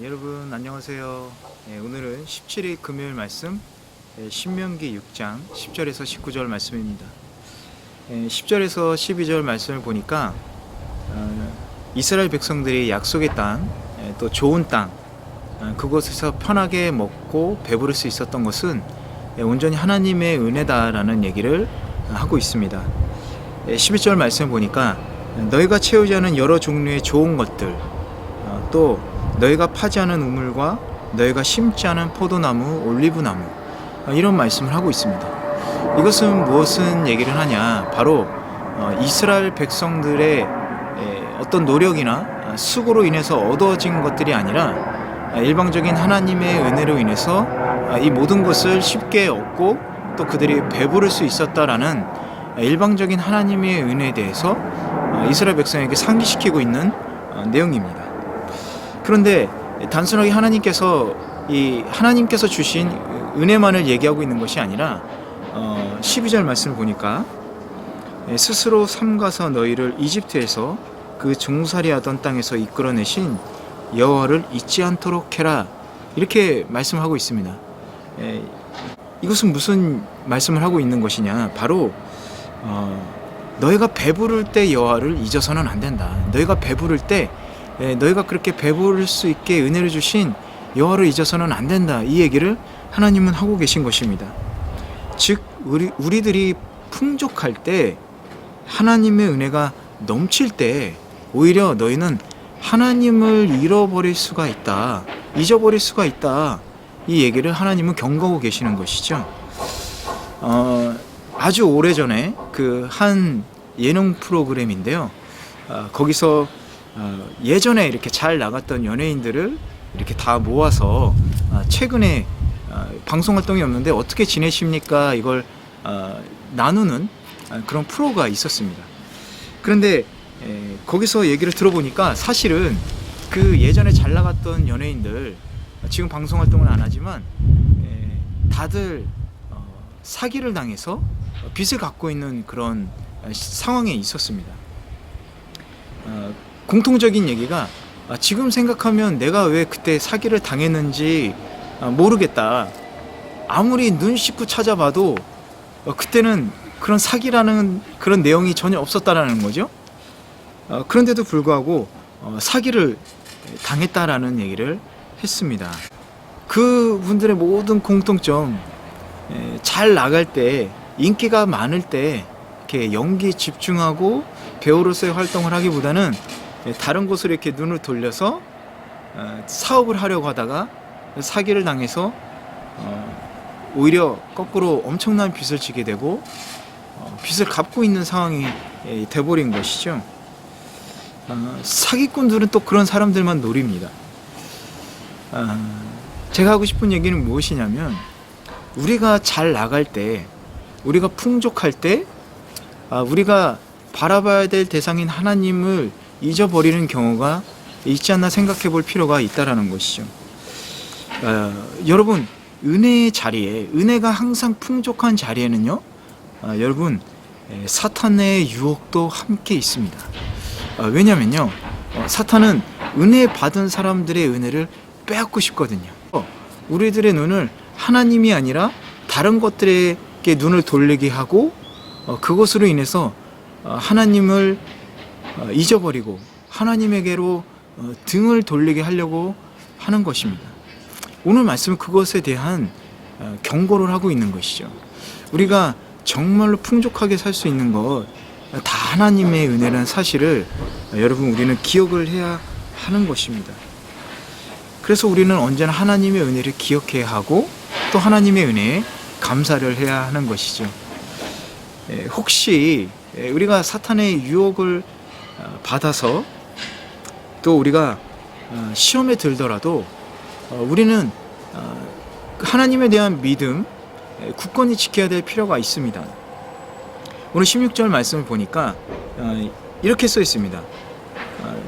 여러분 안녕하세요. 오늘은 17일 금요일 말씀 신명기 6장 10절에서 19절 말씀입니다. 10절에서 12절 말씀을 보니까 이스라엘 백성들이 약속의 땅, 또 좋은 땅, 그곳에서 편하게 먹고 배부를 수 있었던 것은 온전히 하나님의 은혜다라는 얘기를 하고 있습니다. 11절 말씀을 보니까 너희가 채우지 않은 여러 종류의 좋은 것들, 또 너희가 파지 않은 우물과 너희가 심지 않은 포도나무, 올리브나무, 이런 말씀을 하고 있습니다. 이것은 무엇은 얘기를 하냐, 바로 이스라엘 백성들의 어떤 노력이나 수고로 인해서 얻어진 것들이 아니라 일방적인 하나님의 은혜로 인해서 이 모든 것을 쉽게 얻고 또 그들이 배부를 수 있었다라는 일방적인 하나님의 은혜에 대해서 이스라엘 백성에게 상기시키고 있는 내용입니다. 그런데 단순하게 하나님께서 주신 은혜만을 얘기하고 있는 것이 아니라 12절 말씀을 보니까 스스로 삼가서 너희를 이집트에서 그 종살이하던 땅에서 이끌어내신 여호와를 잊지 않도록 해라, 이렇게 말씀하고 있습니다. 이것은 무슨 말씀을 하고 있는 것이냐, 바로 너희가 배부를 때 여호와를 잊어서는 안 된다. 너희가 배부를 때 너희가 그렇게 배부를 수 있게 은혜를 주신 여호와를 잊어서는 안 된다, 이 얘기를 하나님은 하고 계신 것입니다. 즉 우리들이 풍족할 때, 하나님의 은혜가 넘칠 때 오히려 너희는 하나님을 잃어버릴 수가 있다, 잊어버릴 수가 있다, 이 얘기를 하나님은 경고하고 계시는 것이죠. 아주 오래전에 그 한 예능 프로그램인데요, 거기서 예전에 이렇게 잘 나갔던 연예인들을 이렇게 다 모아서 최근에 방송 활동이 없는데 어떻게 지내십니까, 이걸 나누는 그런 프로가 있었습니다. 그런데 거기서 얘기를 들어보니까 사실은 그 예전에 잘 나갔던 연예인들, 지금 방송 활동은 안 하지만 다들 사기를 당해서 빚을 갖고 있는 그런 상황에 있었습니다. 공통적인 얘기가, 지금 생각하면 내가 왜 그때 사기를 당했는지 모르겠다. 아무리 눈 씻고 찾아봐도 그때는 그런 사기라는 그런 내용이 전혀 없었다라는 거죠. 그런데도 불구하고 사기를 당했다라는 얘기를 했습니다. 그분들의 모든 공통점, 잘 나갈 때, 인기가 많을 때 이렇게 연기 집중하고 배우로서의 활동을 하기보다는 다른 곳으로 이렇게 눈을 돌려서 사업을 하려고 하다가 사기를 당해서 오히려 거꾸로 엄청난 빚을 지게 되고 빚을 갚고 있는 상황이 돼버린 것이죠. 사기꾼들은 또 그런 사람들만 노립니다. 제가 하고 싶은 얘기는 무엇이냐면, 우리가 잘 나갈 때, 우리가 풍족할 때, 우리가 바라봐야 될 대상인 하나님을 잊어버리는 경우가 있지 않나 생각해 볼 필요가 있다라는 것이죠. 여러분, 은혜의 자리에, 은혜가 항상 풍족한 자리에는요, 여러분, 사탄의 유혹도 함께 있습니다. 왜냐면요, 사탄은 은혜 받은 사람들의 은혜를 빼앗고 싶거든요. 우리들의 눈을 하나님이 아니라 다른 것들에게 눈을 돌리게 하고, 그것으로 인해서 하나님을 잊어버리고 하나님에게로 등을 돌리게 하려고 하는 것입니다. 오늘 말씀은 그것에 대한 경고를 하고 있는 것이죠. 우리가 정말로 풍족하게 살 수 있는 것 다 하나님의 은혜라는 사실을 여러분, 우리는 기억을 해야 하는 것입니다. 그래서 우리는 언제나 하나님의 은혜를 기억해야 하고, 또 하나님의 은혜에 감사를 해야 하는 것이죠. 혹시 우리가 사탄의 유혹을 받아서 또 우리가 시험에 들더라도 우리는 하나님에 대한 믿음 굳건히 지켜야 될 필요가 있습니다. 오늘 16절 말씀을 보니까 이렇게 써 있습니다.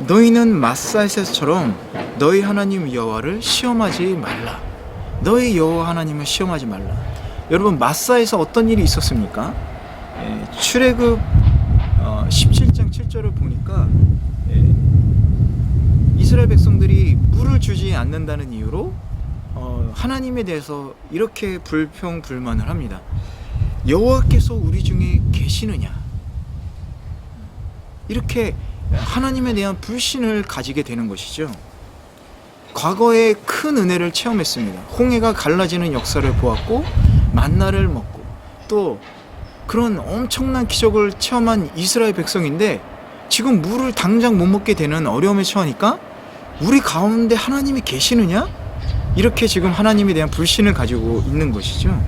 너희는 마사에서처럼 너희 하나님 여호와를 시험하지 말라. 너희 여호와 하나님을 시험하지 말라. 여러분, 마사에서 어떤 일이 있었습니까? 출애굽 17장 7절을 보니까 이스라엘 백성들이 물을 주지 않는다는 이유로 하나님에 대해서 이렇게 불평불만을 합니다. 여호와께서 우리 중에 계시느냐, 이렇게 하나님에 대한 불신을 가지게 되는 것이죠. 과거에 큰 은혜를 체험했습니다. 홍해가 갈라지는 역사를 보았고 만나를 먹고 또 그런 엄청난 기적을 체험한 이스라엘 백성인데, 지금 물을 당장 못 먹게 되는 어려움에 처하니까 우리 가운데 하나님이 계시느냐? 이렇게 지금 하나님에 대한 불신을 가지고 있는 것이죠.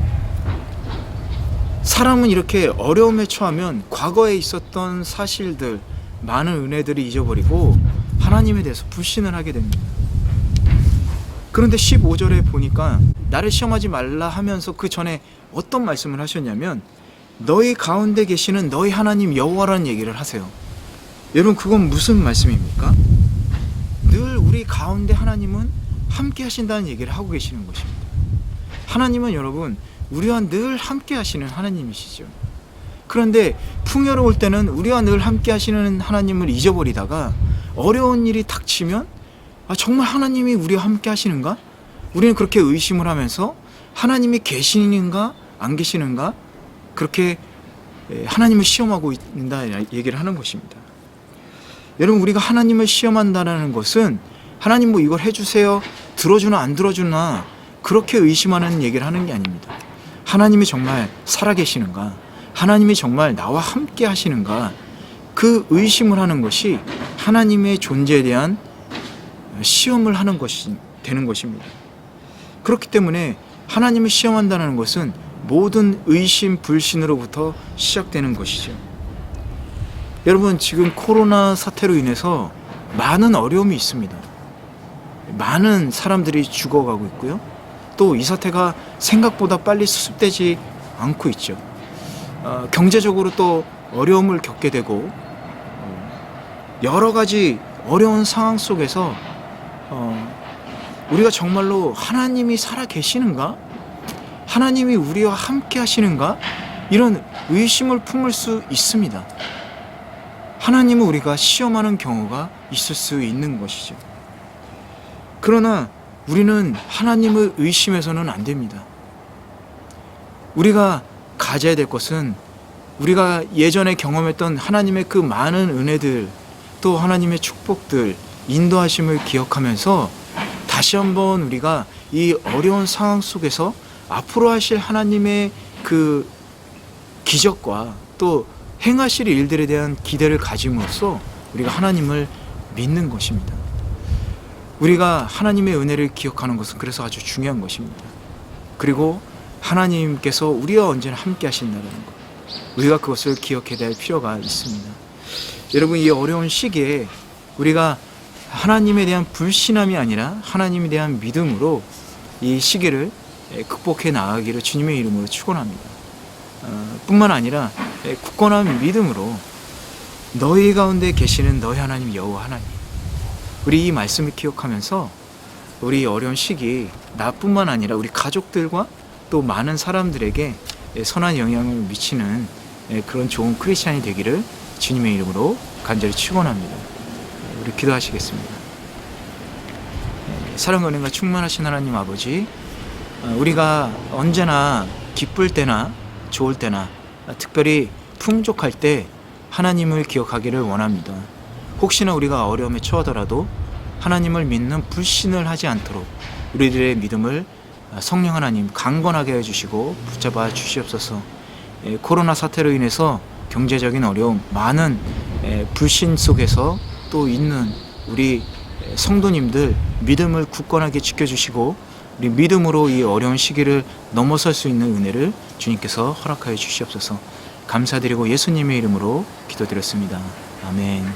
사람은 이렇게 어려움에 처하면 과거에 있었던 사실들, 많은 은혜들을 잊어버리고 하나님에 대해서 불신을 하게 됩니다. 그런데 15절에 보니까 나를 시험하지 말라 하면서 그 전에 어떤 말씀을 하셨냐면 너희 가운데 계시는 너희 하나님 여호와라는 얘기를 하세요. 여러분, 그건 무슨 말씀입니까? 늘 우리 가운데 하나님은 함께 하신다는 얘기를 하고 계시는 것입니다. 하나님은 여러분 우리와 늘 함께 하시는 하나님이시죠. 그런데 풍요로울 때는 우리와 늘 함께 하시는 하나님을 잊어버리다가 어려운 일이 닥치면 정말 하나님이 우리와 함께 하시는가? 우리는 그렇게 의심을 하면서 하나님이 계시는가 안 계시는가? 그렇게 하나님을 시험하고 있다 얘기를 하는 것입니다. 여러분, 우리가 하나님을 시험한다는 것은 하나님 뭐 이걸 해주세요, 들어주나 안 들어주나 그렇게 의심하는 얘기를 하는 게 아닙니다. 하나님이 정말 살아계시는가, 하나님이 정말 나와 함께 하시는가, 그 의심을 하는 것이 하나님의 존재에 대한 시험을 하는 것이 되는 것입니다. 그렇기 때문에 하나님을 시험한다는 것은 모든 의심, 불신으로부터 시작되는 것이죠. 여러분, 지금 코로나 사태로 인해서 많은 어려움이 있습니다. 많은 사람들이 죽어가고 있고요. 또 이 사태가 생각보다 빨리 수습되지 않고 있죠. 경제적으로 또 어려움을 겪게 되고 여러 가지 어려운 상황 속에서 우리가 정말로 하나님이 살아 계시는가? 하나님이 우리와 함께 하시는가? 이런 의심을 품을 수 있습니다. 하나님을 우리가 시험하는 경우가 있을 수 있는 것이죠. 그러나 우리는 하나님을 의심해서는 안 됩니다. 우리가 가져야 될 것은 우리가 예전에 경험했던 하나님의 그 많은 은혜들, 또 하나님의 축복들, 인도하심을 기억하면서 다시 한번 우리가 이 어려운 상황 속에서 앞으로 하실 하나님의 그 기적과 또 행하실 일들에 대한 기대를 가짐으로써 우리가 하나님을 믿는 것입니다. 우리가 하나님의 은혜를 기억하는 것은 그래서 아주 중요한 것입니다. 그리고 하나님께서 우리와 언제나 함께 하신다는 것, 우리가 그것을 기억해야 될 필요가 있습니다. 여러분, 이 어려운 시기에 우리가 하나님에 대한 불신함이 아니라 하나님에 대한 믿음으로 이 시기를 극복해 나가기를 주님의 이름으로 축원합니다. 뿐만 아니라 굳건한 믿음으로 너희 가운데 계시는 너희 하나님 여호와 하나님, 우리 이 말씀을 기억하면서 우리 어려운 시기 나뿐만 아니라 우리 가족들과 또 많은 사람들에게 선한 영향을 미치는 그런 좋은 크리스찬이 되기를 주님의 이름으로 간절히 축원합니다. 우리 기도하시겠습니다. 사랑과 은혜가 충만하신 하나님 아버지, 우리가 언제나 기쁠 때나 좋을 때나 특별히 풍족할 때 하나님을 기억하기를 원합니다. 혹시나 우리가 어려움에 처하더라도 하나님을 믿는 불신을 하지 않도록 우리들의 믿음을 성령 하나님 강건하게 해주시고 붙잡아 주시옵소서. 코로나 사태로 인해서 경제적인 어려움, 많은 불신 속에서 또 있는 우리 성도님들 믿음을 굳건하게 지켜주시고 우리 믿음으로 이 어려운 시기를 넘어설 수 있는 은혜를 주님께서 허락하여 주시옵소서. 감사드리고 예수님의 이름으로 기도드렸습니다. 아멘.